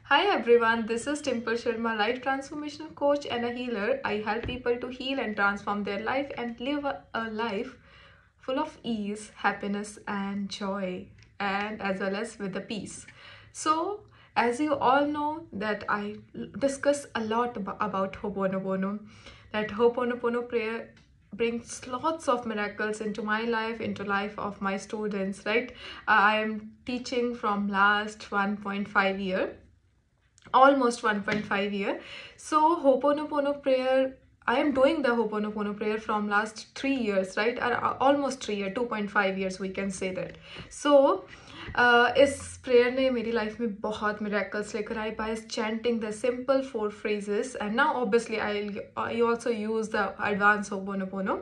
Hi everyone, this is Dimple Sharma, life transformational coach and a healer. I help people to heal and transform their life and live a life full of ease, happiness, and joy, and as well as with the peace. So, as you all know, that I discuss a lot about Ho'oponopono. That Ho'oponopono prayer brings lots of miracles into my life, into life of my students. Right, I am teaching from last 1.5 year, almost 1.5 year. So Ho'oponopono prayer, I am doing the Ho'oponopono prayer from last 3 years, right? Almost 3 year, 2.5 years we can say that. So इस prayer ने मेरी life में बहुत miracles लेकर आई by chanting the simple 4 phrases, and now obviously I also use the advanced Ho'oponopono.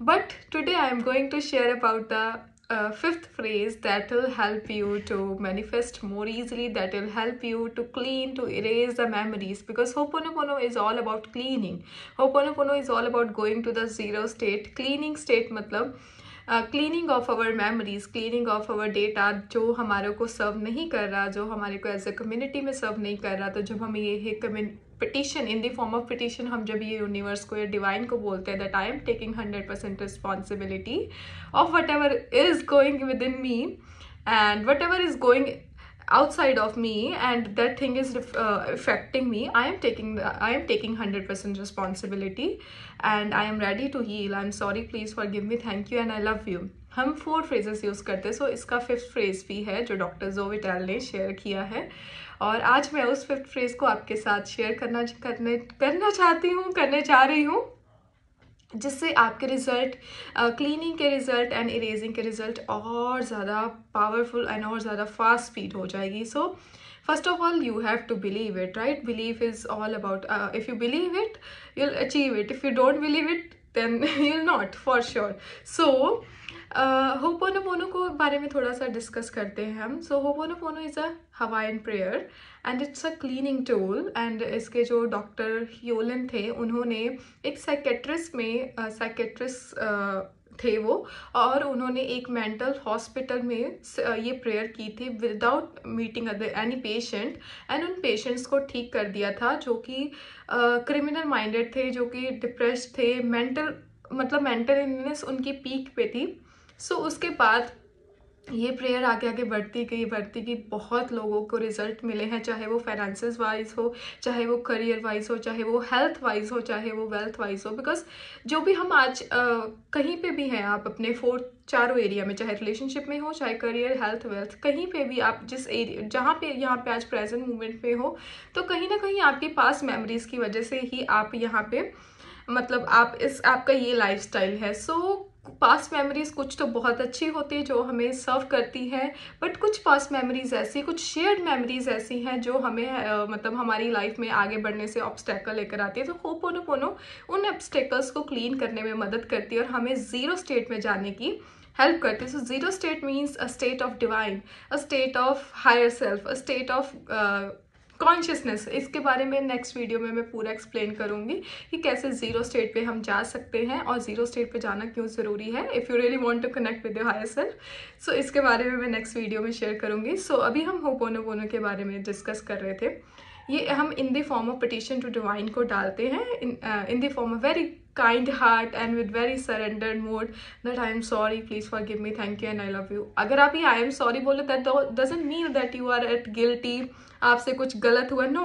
But today I am going to share about the fifth phrase that will help you to manifest more easily, that will help you to clean, to erase the memories, because Ho'oponopono is all about cleaning. Ho'oponopono is all about going to the zero state. Cleaning state matlab cleaning of our memories, cleaning of our data जो हमारे को सर्व नहीं कर रहा, जो हमारे को as a community में सर्व नहीं कर रहा. तो जब हम ये petition in the form of petition, हम जब ये यूनिवर्स को या डिवाइन को बोलते हैं that I am taking 100% responsibility of what ever is going with in me and whatever is going outside of me and that thing is affecting me, I am taking 100% responsibility and I am ready to heal. I'm sorry, please forgive me, thank you and I love you. हम 4 phrases use करते हैं. सो इसका 5th phrase भी है जो doctor ज़ो whittle ने share किया है, और आज मैं उस 5th phrase को आपके साथ शेयर करना चाहती हूँ, करने जा रही हूँ, जिससे आपके रिजल्ट, क्लीनिंग के रिजल्ट एंड इरेजिंग के रिजल्ट और ज़्यादा पावरफुल एंड और ज़्यादा फास्ट स्पीड हो जाएगी. So first of all you have to believe it, right? Believe is all about, if you believe it you'll achieve it. If you don't believe it then you'll not, for sure. So Ho'oponopono को बारे में थोड़ा सा discuss करते हैं हम. सो Ho'oponopono is a Hawaiian prayer and it's a cleaning tool. And इसके जो डॉक्टर ह्योलन थे, उन्होंने एक साइकेट्रिस्ट थे वो, और उन्होंने एक मेंटल हॉस्पिटल में ये प्रेयर की थी without meeting any patient, and उन पेशेंट्स को ठीक कर दिया था जो कि क्रिमिनल माइंडेड थे, जो कि डिप्रेस्ड थे, मेंटल इलनेस उनकी पीक पे थी. सो उसके बाद ये प्रेयर आगे आगे बढ़ती गई. बहुत लोगों को रिजल्ट मिले हैं, चाहे वो फाइनेंसेस वाइज हो, चाहे वो करियर वाइज हो, चाहे वो हेल्थ वाइज हो, चाहे वो वेल्थ वाइज हो. बिकॉज जो भी हम आज कहीं पे भी हैं, आप अपने चारों एरिया में, चाहे रिलेशनशिप में हो, चाहे करियर, हेल्थ, वेल्थ, कहीं पे भी आप जिस एरिया, जहाँ पे यहाँ पे आज प्रेजेंट मोमेंट में हो, तो कहीं ना कहीं आपके पास मेमोरीज की वजह से ही आप यहाँ पे, मतलब आपका ये लाइफस्टाइल है. सो पास्ट मेमोरीज कुछ तो बहुत अच्छी होती है जो हमें सर्व करती है, बट कुछ पास्ट मेमोरीज ऐसी, कुछ शेयर्ड मेमोरीज ऐसी हैं जो हमें मतलब हमारी लाइफ में आगे बढ़ने से ऑब्स्टेकल लेकर आती है. तो Ho'oponopono उन ऑब्स्टेकल्स को क्लीन करने में मदद करती है और हमें ज़ीरो स्टेट में जाने की हेल्प करती है. So zero state means a state of divine, a state of higher self, a state of consciousness. इसके बारे में नेक्स्ट वीडियो में मैं पूरा एक्सप्लेन करूंगी कि कैसे ज़ीरो स्टेट पे हम जा सकते हैं और ज़ीरो स्टेट पे जाना क्यों ज़रूरी है, if you really want to connect with your higher self. So इसके बारे में मैं नेक्स्ट वीडियो में शेयर करूंगी. सो अभी हम Ho'oponopono के बारे में डिस्कस कर रहे थे. ये हम in the form of petition to divine को डालते हैं, in the form of very kind heart and with very surrendered mode that I am sorry, please forgive me, thank you and I love you. अगर आप ये I am sorry बोले, that doesn't mean that you are at guilty, आपसे कुछ गलत हुआ. No,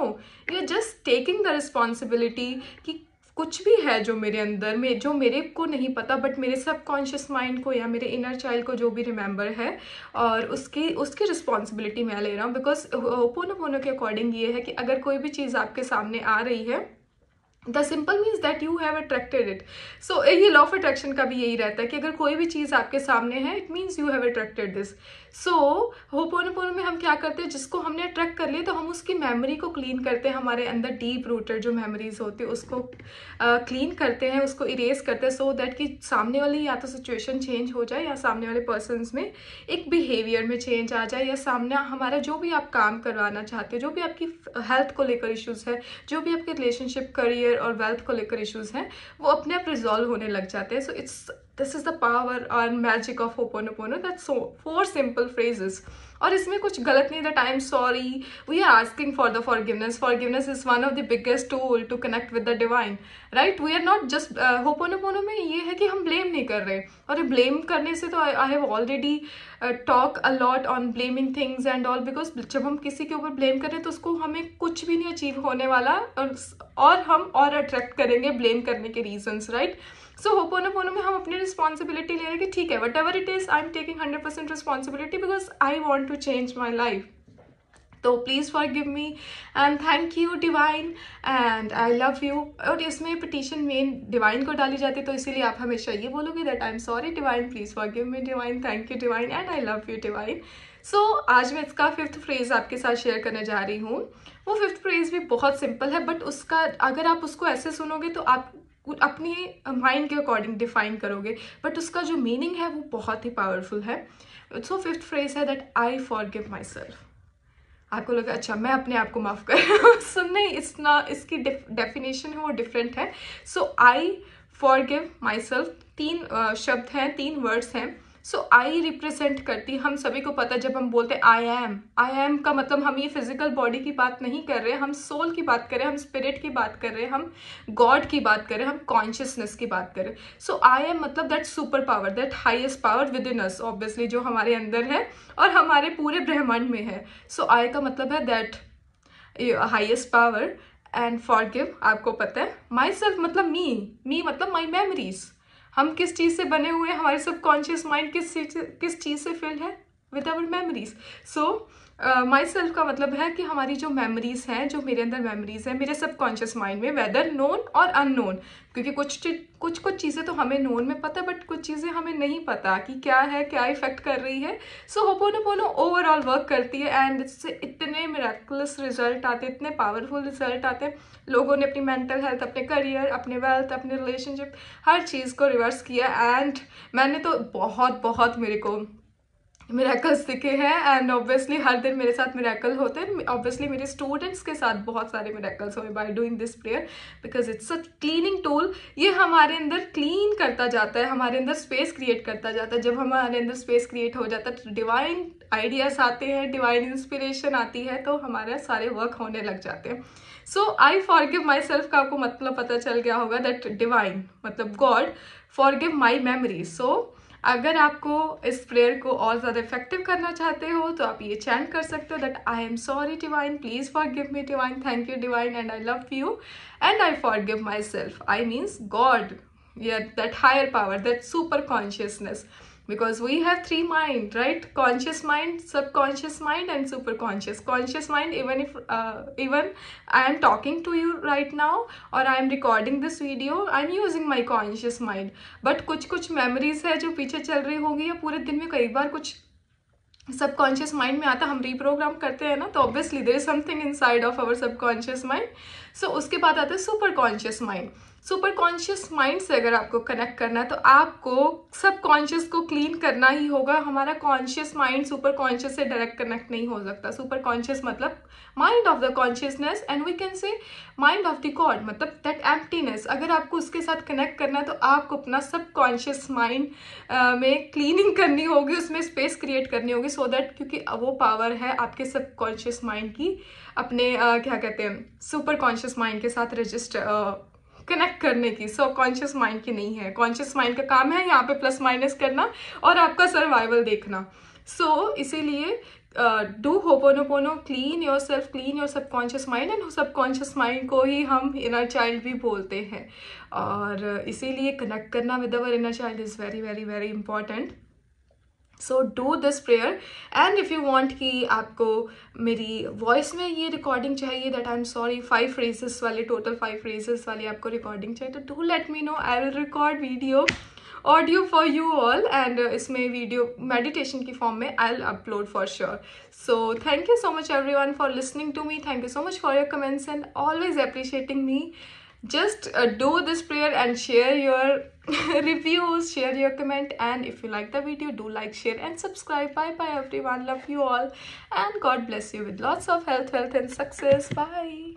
you are just taking the responsibility कि कुछ भी है जो मेरे अंदर में, जो मेरे को नहीं पता, बट मेरे सबकॉन्शियस माइंड को या मेरे इनर चाइल्ड को जो भी रिमेंबर है, और उसकी रिस्पॉन्सिबिलिटी मैं ले रहा हूँ. बिकॉज Ho'oponopono के अकॉर्डिंग ये है कि अगर कोई भी चीज़ आपके सामने आ रही है, the simple means that you have attracted it. So ये लॉ ऑफ अट्रैक्शन का भी यही रहता है कि अगर कोई भी चीज़ आपके सामने है, it means you have attracted this. So Ho'oponopono में हम क्या करते हैं, जिसको हमने अट्रैक्ट कर लिया तो हम उसकी मेमोरी को क्लीन करते हैं. हमारे अंदर डीप रूटेड जो मेमोरीज होती है उसको क्लीन करते हैं, उसको इरेज करते हैं, सो दैट कि सामने वाली या तो सिचुएशन चेंज हो जाए, या सामने वाले पर्सनस में एक बिहेवियर में चेंज आ जाए, या सामने हमारा जो भी आप काम करवाना चाहते हो, जो भी आपकी हेल्थ को लेकर इश्यूज़ है, जो भी आपके रिलेशनशिप, करियर और वेल्थ को लेकर इश्यूज़ हैं, वो अपने आप रिजॉल्व होने लग जाते हैं. सो this is the power and magic of Ho'oponopono. That's so 4 simple phrases. और इसमें कुछ गलत नहीं, that I am sorry, we are asking for the forgiveness. Forgiveness is one of the biggest tool to connect with the divine, right. We are not just Ho'oponopono में ये है कि हम ब्लेम नहीं कर रहे, और ब्लेम करने से तो I have already talk a lot on blaming things and all, because जब हम किसी के ऊपर ब्लेम करें तो उसको हमें कुछ भी नहीं अचीव होने वाला, और हम और अट्रैक्ट करेंगे ब्लेम करने के रीजंस, राइट. सो होपोनोपोनो में हम अपनी रिस्पॉन्सिबिलिटी ले रहे हैं कि ठीक है, whatever it is, I am taking 100% responsibility because I want to change my life. तो please forgive me and thank you divine and I love you. और इसमें पिटीशन मेन डिवाइन को डाली जाती है, तो इसीलिए आप हमेशा ये बोलोगे that I am sorry divine, please forgive me divine, thank you divine and I love you divine. So आज मैं इसका 5th फ्रेज आपके साथ शेयर करने जा रही हूँ. वो 5th फ्रेज भी बहुत सिंपल है, बट उसका अगर आप उसको ऐसे सुनोगे तो आप अपनी माइंड के अकॉर्डिंग डिफाइन करोगे, बट उसका जो मीनिंग है वो बहुत ही पावरफुल है. सो 5th फ्रेज है that I forgive my self. आपको लगा अच्छा मैं अपने आप को माफ़ कर सुन नहीं, इसकी डेफिनेशन है वो डिफरेंट है. सो आई फॉरगिव माई सेल्फ 3 शब्द हैं, 3 वर्ड्स हैं. सो आई रिप्रेजेंट करती, हम सभी को पता है जब हम बोलते हैं आई एम का मतलब हम ये फिजिकल बॉडी की बात नहीं कर रहे, हम सोल की बात कर रहे हैं, हम स्पिरिट की बात कर रहे हैं, हम गॉड की बात कर रहे हैं, हम कॉन्शियसनेस की बात कर रहे हैं. सो आई एम मतलब that super power, that highest power with in us, obviously जो हमारे अंदर है और हमारे पूरे ब्रह्मांड में है. सो आई का मतलब है that highest power. And forgive आपको पता है, माई सेल्फ मतलब मी मतलब माई मेमोरीज. हम किस चीज़ से बने हुए हैं, हमारे सबकॉन्शियस माइंड किस चीज़ से फिल्ड है, with our memories. So myself का मतलब है कि हमारी जो मेमोरीज हैं, जो मेरे अंदर मेमोरीज हैं मेरे सबकॉन्शियस माइंड में, वेदर नोन और अननोन, क्योंकि कुछ चीज़ें तो हमें नोन में पता है, बट कुछ चीज़ें हमें नहीं पता कि क्या है, क्या इफेक्ट कर रही है. सो होपोनोपोनो ओवरऑल वर्क करती है एंड इससे इतने मिरेकुलस रिजल्ट आते हैं, इतने पावरफुल रिजल्ट आते हैं. लोगों ने अपनी मेंटल हेल्थ, अपने करियर, अपने वेल्थ, अपने रिलेशनशिप, हर चीज़ को रिवर्स किया. एंड मैंने तो बहुत मेरे को मिरेकल्स दिखे हैं एंड ऑब्वियसली हर दिन मेरे साथ मिरेकल होते हैं. ऑब्वियसली मेरे स्टूडेंट्स के साथ बहुत सारे मिरेकल्स हुए by doing this prayer, because it's a cleaning tool. ये हमारे अंदर क्लीन करता जाता है, हमारे अंदर स्पेस क्रिएट करता जाता है. जब हमारे अंदर स्पेस क्रिएट हो जाता है तो डिवाइन आइडियाज आते हैं, डिवाइन इंस्पिरेशन आती है, तो हमारे सारे वर्क होने लग जाते हैं. सो आई फॉरगिव माई सेल्फ का आपको मतलब पता चल गया होगा, दैट डिवाइन मतलब गॉड फॉरगिव माई मेमोरीज. सो अगर आपको इस प्रेयर को और ज़्यादा इफेक्टिव करना चाहते हो तो आप ये चैंट कर सकते हो that I am sorry divine, please forgive me divine, thank you divine and I love you and I forgive myself. I means God, that higher power, that super consciousness, because we have 3 mind, right? Conscious mind, subconscious mind and super conscious. Conscious mind, even I am talking to you right now or I am recording this video, I am using my conscious mind, but कुछ memories है जो पीछे चल रही होंगी, या पूरे दिन में कई बार कुछ सबकॉन्शियस माइंड में आता, हम रीप्रोग्राम करते हैं ना, तो obviously there is something inside of our subconscious mind. So उसके बाद आता है super conscious mind. Super conscious mind से अगर आपको कनेक्ट करना है तो आपको सबकॉन्शियस को क्लीन करना ही होगा. हमारा कॉन्शियस माइंड सुपर कॉन्शियस से डायरेक्ट कनेक्ट नहीं हो सकता. सुपर कॉन्शियस मतलब mind of the consciousness and we can say mind of the God, मतलब दैट एम्प्टीनेस. अगर आपको उसके साथ कनेक्ट करना है तो आपको अपना सबकॉन्शियस माइंड में क्लीनिंग करनी होगी, उसमें स्पेस क्रिएट करनी होगी, सो दैट क्योंकि वो पावर है आपके सबकॉन्शियस माइंड की, अपने क्या कहते हैं सुपर कॉन्शियस माइंड के साथ रजिस्टर कनेक्ट करने की. सो कॉन्शियस माइंड की नहीं है. कॉन्शियस माइंड का काम है यहाँ पे प्लस माइनस करना और आपका सर्वाइवल देखना. सो इसीलिए do ho'oponopono, clean your self, clean your subconscious mind. And subconscious mind को ही हम इनर चाइल्ड भी बोलते हैं, और इसीलिए कनेक्ट करना with our inner child is very very very important. So do this prayer. And if you want कि आपको मेरी वॉइस में ये रिकॉर्डिंग चाहिए, that I am sorry 5 phrases वाली, टोटल 5 फ्रेजेस वाली आपको रिकॉर्डिंग चाहिए, तो do let me know. I will record video audio for you all and इसमें वीडियो मेडिटेशन की फॉर्म में I will upload for sure. So thank you so much everyone for listening to me. Thank you so much for your comments and always appreciating me. Just do this prayer and share your reviews, share your comment, and if you like the video, do like, share and subscribe. Bye bye everyone, love you all and God bless you with lots of health, wealth and success. Bye.